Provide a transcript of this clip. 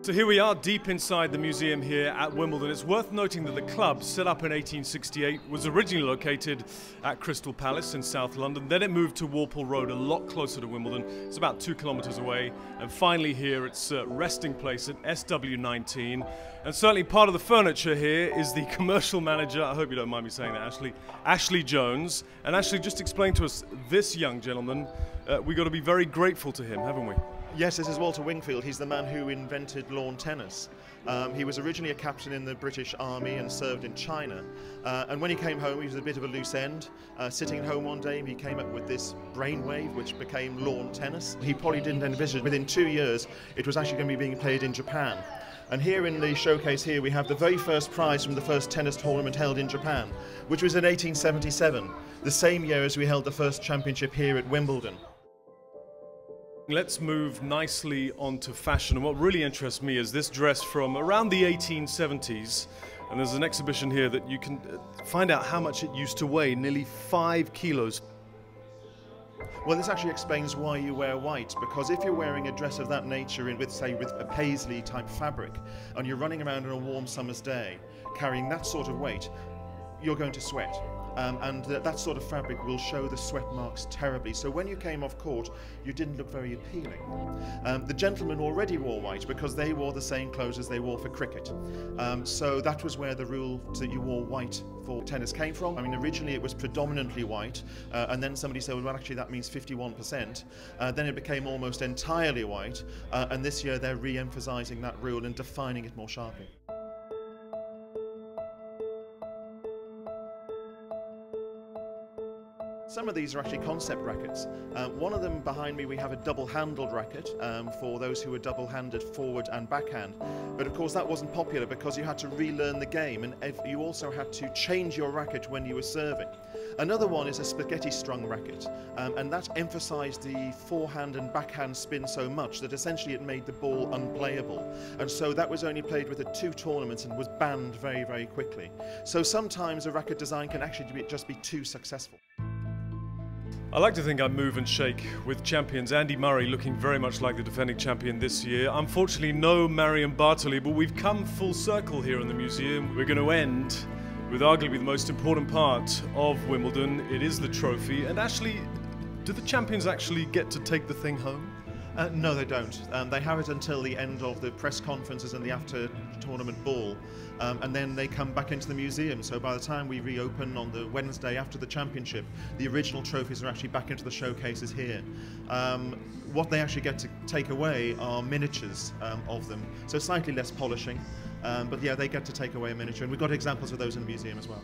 So here we are deep inside the museum here at Wimbledon. It's worth noting that the club, set up in 1868, was originally located at Crystal Palace in South London. Then it moved to Walpole Road, a lot closer to Wimbledon. It's about 2 kilometres away. And finally here, its resting place at SW19. And certainly part of the furniture here is the commercial manager, I hope you don't mind me saying that, Ashley Jones. And Ashley, just explain to us this young gentleman. We've got to be very grateful to him, haven't we? Yes, this is Walter Wingfield. He's the man who invented lawn tennis. He was originally a captain in the British Army and served in China. And when he came home, he was a bit of a loose end. Sitting at home one day, he came up with this brainwave, which became lawn tennis. He probably didn't envisage within 2 years it was actually going to be being played in Japan. And here in the showcase here, we have the very first prize from the first tennis tournament held in Japan, which was in 1877, the same year as we held the first championship here at Wimbledon. Let's move nicely onto fashion, and what really interests me is this dress from around the 1870s, and there's an exhibition here that you can find out how much it used to weigh, nearly 5 kilos. Well, this actually explains why you wear white, because if you're wearing a dress of that nature with a paisley type fabric, and you're running around on a warm summer's day carrying that sort of weight, you're going to sweat. And that sort of fabric will show the sweat marks terribly. So when you came off court, you didn't look very appealing. The gentlemen already wore white because they wore the same clothes as they wore for cricket. So that was where the rule that you wore white for tennis came from. I mean, originally it was predominantly white, and then somebody said, well, actually that means 51%. Then it became almost entirely white, and this year they're re-emphasizing that rule and defining it more sharply. Some of these are actually concept rackets. One of them behind me, we have a double-handled racket for those who are double-handed forward and backhand. But of course that wasn't popular because you had to relearn the game, and you also had to change your racket when you were serving. Another one is a spaghetti-strung racket, and that emphasized the forehand and backhand spin so much that essentially it made the ball unplayable. And so that was only played with 2 tournaments and was banned very, very quickly. So sometimes a racket design can actually just be too successful. I like to think I move and shake with champions. Andy Murray looking very much like the defending champion this year. Unfortunately, no Marion Bartoli, but we've come full circle here in the museum. We're going to end with arguably the most important part of Wimbledon. It is the trophy. And actually, do the champions actually get to take the thing home? No, they don't. They have it until the end of the press conferences and the after-tournament ball, and then they come back into the museum. So by the time we reopen on the Wednesday after the championship, the original trophies are actually back into the showcases here. What they actually get to take away are miniatures of them, so slightly less polishing, but yeah, they get to take away a miniature, and we've got examples of those in the museum as well.